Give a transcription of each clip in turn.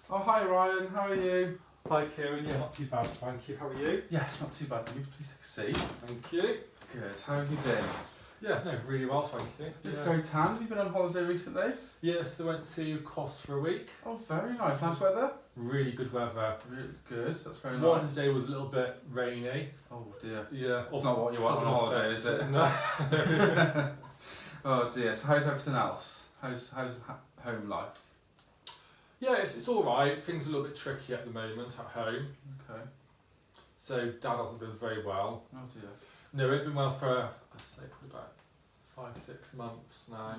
Oh, hi Ryan, how are you? Hi Kieran, yeah, not too bad, thank you. How are you? Yes, not too bad, thank you. Please take a seat. Thank you. Good, how have you been? Yeah, no, really well, thank you. You look very tan. Have you been on holiday recently? Yes, I went to Kos for a week. Oh, very nice. Nice weather? Really good weather. Really good, that's very One nice. day was a little bit rainy. Oh dear. Yeah. It's not what you want on holiday, is it? No. Oh dear, so how's everything else? How's home life? Yeah, it's alright. Things are a little bit tricky at the moment at home. Okay. So Dad hasn't been very well. Oh dear. No, it's been well for, I'd say, probably about 5-6 months now.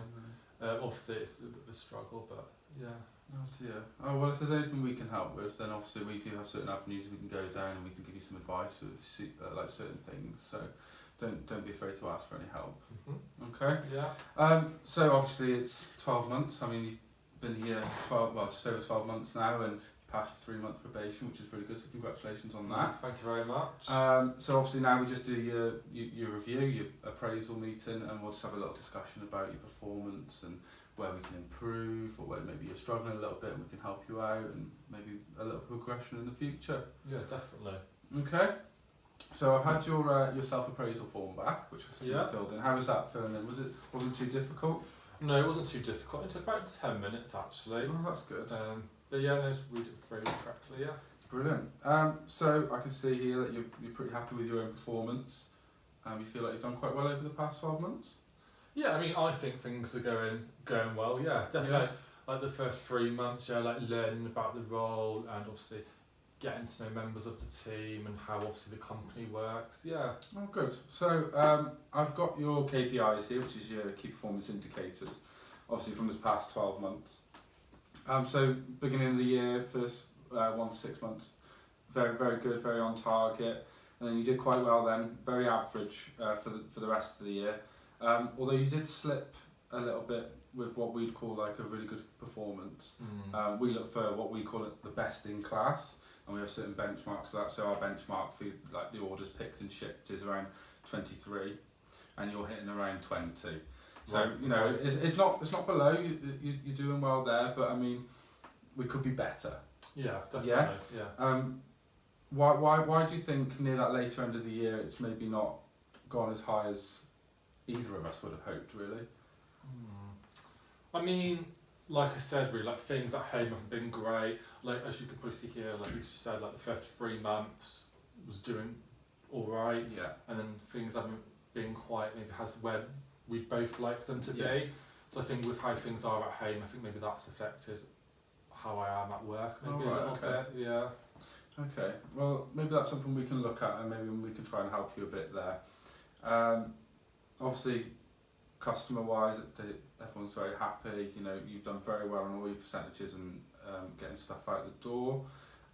Obviously it's a bit of a struggle, but yeah. Oh dear. Oh well, if there's anything we can help with, then obviously we do have certain avenues we can go down, and we can give you some advice with like certain things. So don't be afraid to ask for any help. Okay. Yeah. So obviously it's 12 months. I mean, you've been here just over 12 months now, and you passed your 3-month probation, which is really good. So congratulations on that. Thank you very much. So obviously now we just do your review, your appraisal meeting, and we'll just have a little discussion about your performance and where we can improve, or where maybe you're struggling a little bit and we can help you out, and maybe a little progression in the future. Yeah, definitely. Okay. So I've had your self-appraisal form back, which I Yeah. filled in. How was that filling in? Wasn't too difficult? No, it wasn't too difficult. It took about 10 minutes actually. Oh, that's good. But yeah, no, read it through correctly, yeah. Brilliant. So I can see here that you're pretty happy with your own performance. You feel like you've done quite well over the past 12 months? Yeah, I mean, I think things are going well, yeah, definitely. Yeah. Like the first 3 months, yeah, like learning about the role and obviously getting to know members of the team and how obviously the company works, yeah. Oh, good. So I've got your KPIs here, which is your key performance indicators, obviously from this past 12 months. So beginning of the year, first 1 to 6 months, very, very good, very on target. And then you did quite well then, very average for the rest of the year. Although you did slip a little bit with what we'd call like a really good performance. We look for what we call it the best in class, and we have certain benchmarks for that. So our benchmark for like the orders picked and shipped is around 23, and you're hitting around 20. So Right. you know it's not below. You're doing well there, but I mean we could be better. Yeah, definitely, Yeah? Why do you think near that later end of the year it's maybe not gone as high as either of us would have hoped, really? I mean, like I said, really, like things at home haven't been great. Like as you can probably see here, like you said, like the first 3 months was doing alright, Yeah. and then things haven't been quite maybe has where we both like them to Yeah. be. So I think with how things are at home, I think maybe that's affected how I am at work maybe Oh, right, a little okay. bit, yeah. Okay, well maybe that's something we can look at, and maybe we can try and help you a bit there. Obviously, customer-wise, everyone's very happy. You know, you've done very well on all your percentages and getting stuff out the door.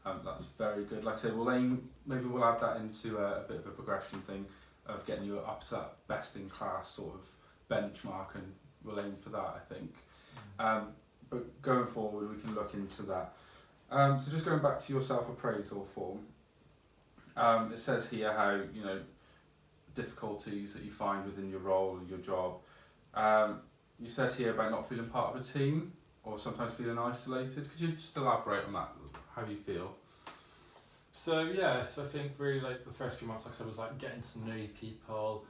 That's very good. Like I say, maybe we'll add that into a bit of a progression thing of getting you up to that best-in-class sort of benchmark, and we'll aim for that, I think. But going forward, we can look into that. So just going back to your self-appraisal form, it says here how, you know, difficulties that you find within your role and your job. You said here about not feeling part of a team or sometimes feeling isolated. Could you just elaborate on that, how you feel? So yeah, so I think really like the first few months, like I said, was like getting to know people.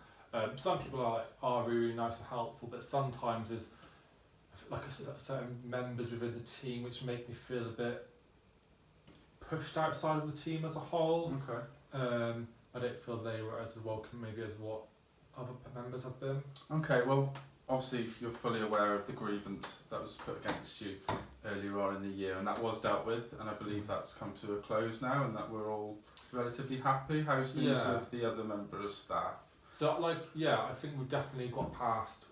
Some people are really nice and helpful, but sometimes there's like certain members within the team which make me feel a bit pushed outside of the team as a whole. Okay. I don't feel they were as welcome maybe as what other members have been. Okay, well, obviously you're fully aware of the grievance that was put against you earlier on in the year, and that was dealt with, and I believe that's come to a close now, and that we're all relatively happy. How's things Yeah. with the other member of staff? So like, yeah, I think we've definitely got past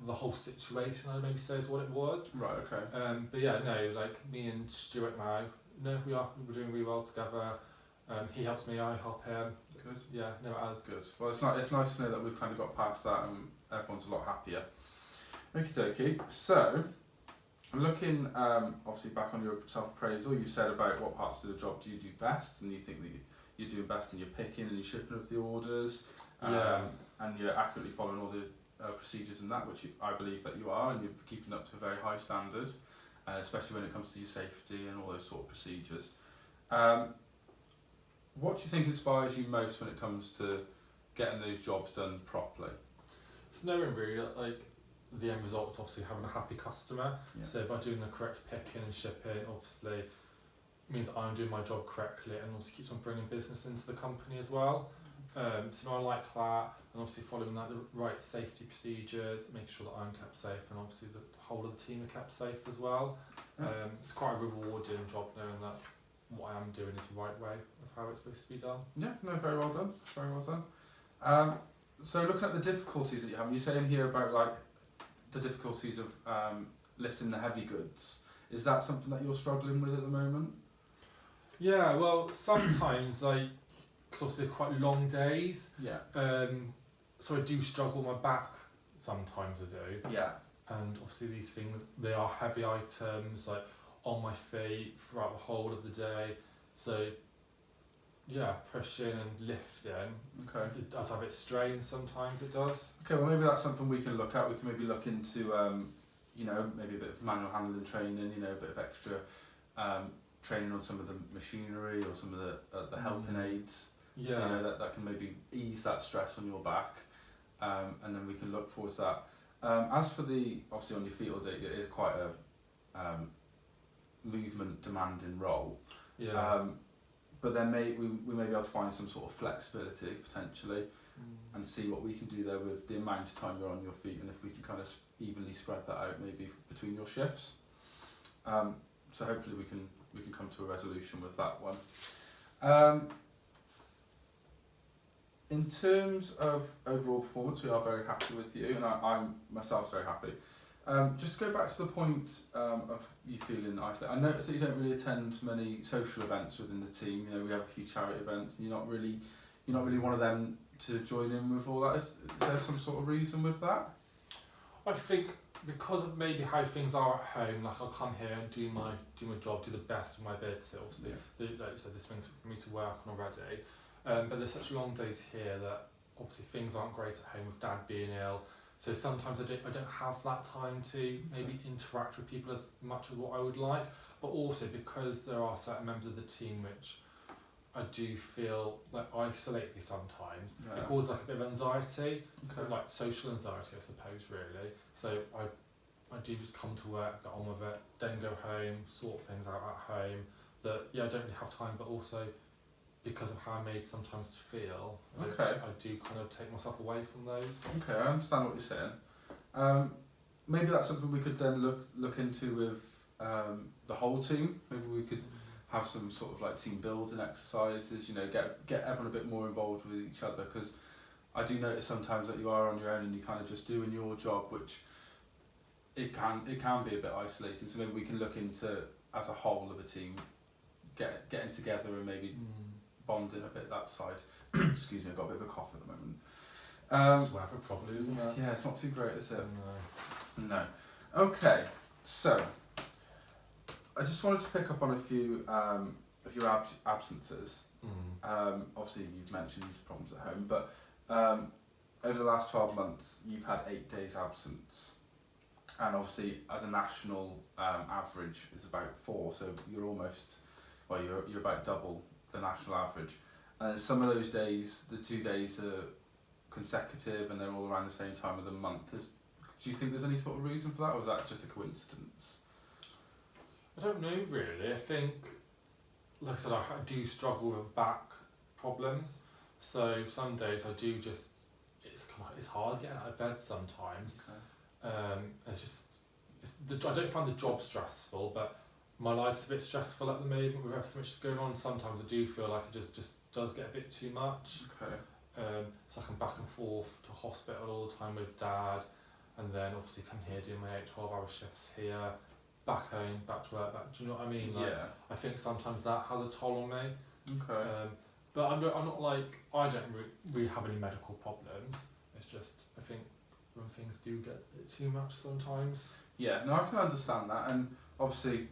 the whole situation, I'd maybe say is what it was. Right, okay. But yeah, no, like me and Stuart now, no, we're doing really well together. He helps me, I help him. Good. Yeah, no, it has. Good. Well, it's nice to know that we've kind of got past that and everyone's a lot happier. Okie dokie. So, I'm looking obviously back on your self-appraisal. You said about what parts of the job do you do best, and you think that you're doing best in your picking and your shipping of the orders, Yeah. and you're accurately following all the procedures and that, which I believe that you are, and you're keeping up to a very high standard. especially when it comes to your safety and all those sort of procedures. What do you think inspires you most when it comes to getting those jobs done properly? It's knowing really that, like, the end result is obviously having a happy customer. Yeah. So by doing the correct picking and shipping, obviously means that I'm doing my job correctly, and also keeps on bringing business into the company as well. So I like that, and obviously following that, the right safety procedures, make sure that I'm kept safe, and obviously the whole of the team are kept safe as well. It's quite a rewarding job knowing that what I am doing is the right way of how it's supposed to be done. Yeah, no, very well done, very well done. So looking at the difficulties that you have, you say in here about like the difficulties of lifting the heavy goods. Is that something that you're struggling with at the moment? Yeah, well, sometimes, like, because obviously they're quite long days, Yeah. so I do struggle with my back, sometimes I do. Yeah. And obviously these things, they are heavy items, like, on my feet throughout the whole of the day. So, yeah, pushing and lifting, Okay. it does have its strains sometimes, it does. Okay, well maybe that's something we can look at. We can maybe look into, you know, maybe a bit of manual handling training, you know, a bit of extra training on some of the machinery or some of the helping aids. Yeah. You know, that can maybe ease that stress on your back, and then we can look forward to that. As for the, obviously on your feet all day, it is quite a movement demanding role. Yeah. But then we may be able to find some sort of flexibility potentially, and see what we can do there with the amount of time you're on your feet, and if we can kind of evenly spread that out maybe between your shifts. So hopefully we can come to a resolution with that one. In terms of overall performance, we are very happy with you, and I'm myself very happy. Just to go back to the point of you feeling isolated, I noticed that you don't really attend many social events within the team. You know, we have a few charity events, and you're not really one of them to join in with all that. Is there some sort of reason with that? I think because of maybe how things are at home, like I'll come here and do my job, do the best of my bits. Obviously, like you said, there's things for me to work on already. But there's such long days here that obviously things aren't great at home with Dad being ill. So sometimes I don't have that time to maybe interact with people as much as what I would like. But also because there are certain members of the team which I do feel like isolate me sometimes. Yeah. It causes like a bit of anxiety, Okay. like social anxiety, I suppose, really. So I do just come to work, get on with it, then go home, sort things out at home. That I don't really have time, but also because of how I'm made sometimes to feel, I do kind of take myself away from those. Okay, I understand what you're saying. Maybe that's something we could then look into with the whole team. Maybe we could have some sort of like team building exercises. You know, get everyone a bit more involved with each other, because I do notice sometimes that you are on your own and you kind of just doing your job, which it can be a bit isolating. So maybe we can look into, as a whole of a team, getting together and maybe bonding a bit that side. Excuse me, I've got a bit of a cough at the moment. It's weather probably, isn't it? Yeah, it's not too great, is it? No. No. Okay, so I just wanted to pick up on a few of your absences. Obviously, you've mentioned problems at home, but over the last 12 months, you've had 8 days absence. And obviously, as a national average, is about 4, so you're almost, well, you're about double the national average. And some of those days, the 2 days are consecutive, and they're all around the same time of the month. Do you think there's any sort of reason for that, or is that just a coincidence? I don't know really. I think, like I said, I do struggle with back problems. So some days I do just, it's hard getting out of bed sometimes. I don't find the job stressful, but my life's a bit stressful at the moment with everything which is going on. Sometimes I do feel like it just does get a bit too much. Okay. So I come back and forth to hospital all the time with Dad, and then obviously come here doing my 8-12 hour shifts here, back home, back to work, do you know what I mean? Like, Yeah. I think sometimes that has a toll on me. Okay. But I'm not like, I don't really have any medical problems. It's just, I think when things do get a bit too much sometimes. Yeah, no, I can understand that, and obviously,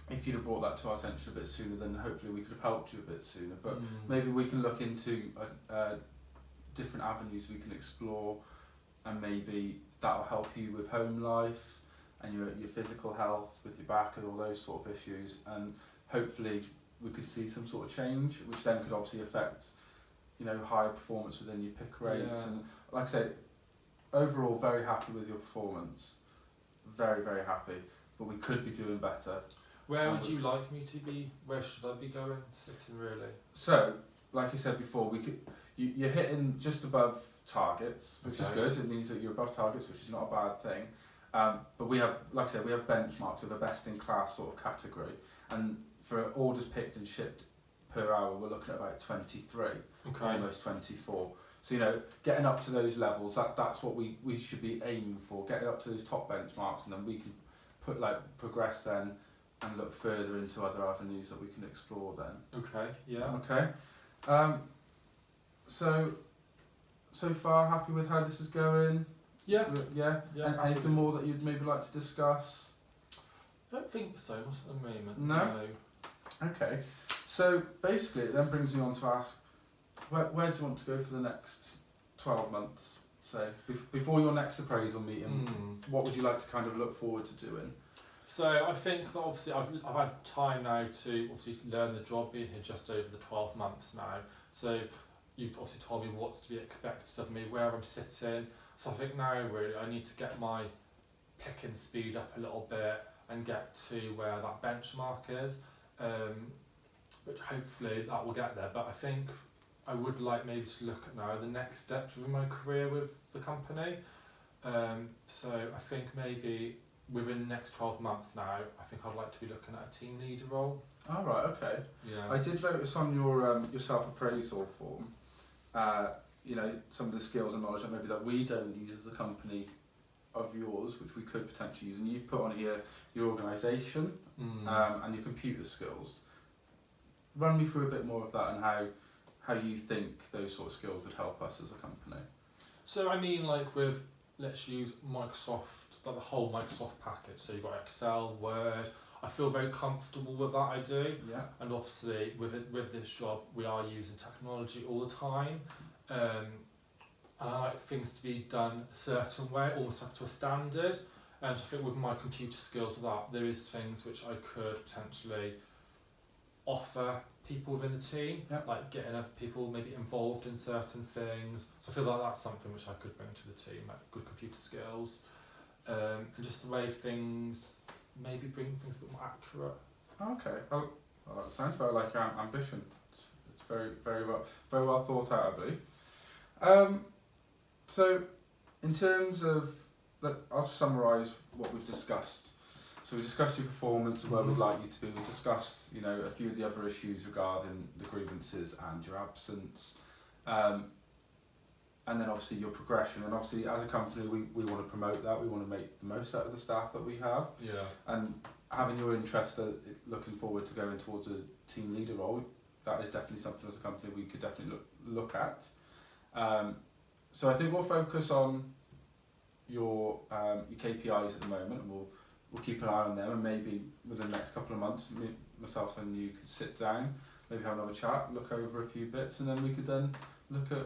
if you'd have brought that to our attention a bit sooner, then hopefully we could have helped you a bit sooner. But maybe we can look into different avenues we can explore, and maybe that'll help you with home life, and your physical health with your back and all those sort of issues, and hopefully we could see some sort of change, which then could obviously affect, you know, higher performance within your pick rates. Yeah. And like I said, overall very happy with your performance, very, very happy, but we could be doing better. Where would you like me to be? Where should I be going, sitting really? So, like I said before, you're hitting just above targets, which is good. It means that you're above targets, which is not a bad thing. But we have, like I said, we have benchmarks with a best-in-class sort of category, and for orders picked and shipped per hour, we're looking at about 23, almost 24. So, you know, getting up to those levels, that's what we should be aiming for, getting up to those top benchmarks, and then we can progress then and look further into other avenues that we can explore then. Okay, yeah. Okay. So far happy with how this is going? Yeah. Yeah? And anything more that you'd maybe like to discuss? I don't think so, not at the moment. No? Okay. So basically it then brings me on to ask, where do you want to go for the next 12 months? So before your next appraisal meeting, what would you like to kind of look forward to doing? So I think that obviously I've had time now to obviously learn the job, being here just over the 12 months now. So you've obviously told me what's to be expected of me, where I'm sitting. So I think now really I need to get my picking speed up a little bit and get to where that benchmark is, which hopefully that will get there. But I think I would like maybe to look at now the next steps within my career with the company. So I think maybe within the next 12 months now, I think I'd like to be looking at a team leader role. Oh, right, okay. Yeah. I did notice on your self-appraisal form, you know, some of the skills and knowledge that maybe that we don't use as a company of yours, which we could potentially use. And you've put on here your organisation and your computer skills. Run me through a bit more of that and how you think those sort of skills would help us as a company. So I mean, like with, let's use Microsoft, like the whole Microsoft package. So you've got Excel, Word. I feel very comfortable with that. I do. Yeah. And obviously with this job, we are using technology all the time. And I like things to be done a certain way, almost up to a standard. And so I think with my computer skills, with that, there is things which I could potentially offer people within the team, like getting other people maybe involved in certain things. So I feel like that's something which I could bring to the team, like good computer skills, and just the way things, maybe bring things a bit more accurate. Okay, well that sounds very like your ambition. It's very, very well thought out, I believe. So in terms of, I'll just summarise what we've discussed. So we discussed your performance and where we'd like you to be. We discussed, you know, a few of the other issues regarding the grievances and your absence. And then obviously your progression. And obviously as a company, we want to promote that. We want to make the most out of the staff that we have. Yeah. And having your interest, looking forward to going towards a team leader role, that is definitely something as a company we could definitely look at. So I think we'll focus on your KPIs at the moment, and we'll keep an eye on them, and maybe within the next couple of months, myself and you could sit down, maybe have another chat, look over a few bits, and then we could then look at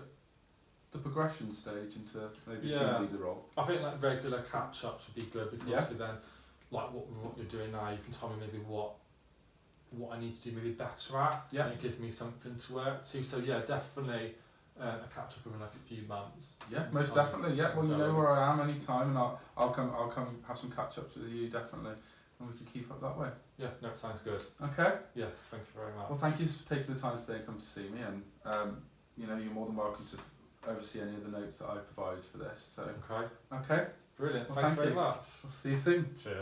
the progression stage into maybe a team leader role. I think like regular catch-ups would be good, because obviously then, like what you're doing now, you can tell me maybe what I need to do maybe better at, and it gives me something to work to. So yeah, definitely a catch-up within like a few months. Yeah, most definitely. Yeah, well, you know where I am anytime, and I'll come have some catch-ups with you definitely, and we can keep up that way. Yeah, no, it sounds good. Okay. Yes, thank you very much. Well, thank you for taking the time today and come to see me, and you know, you're more than welcome to oversee any of the notes that I provided for this. So okay. Okay. Brilliant. Well, thank you very much. I'll see you soon. Cheers.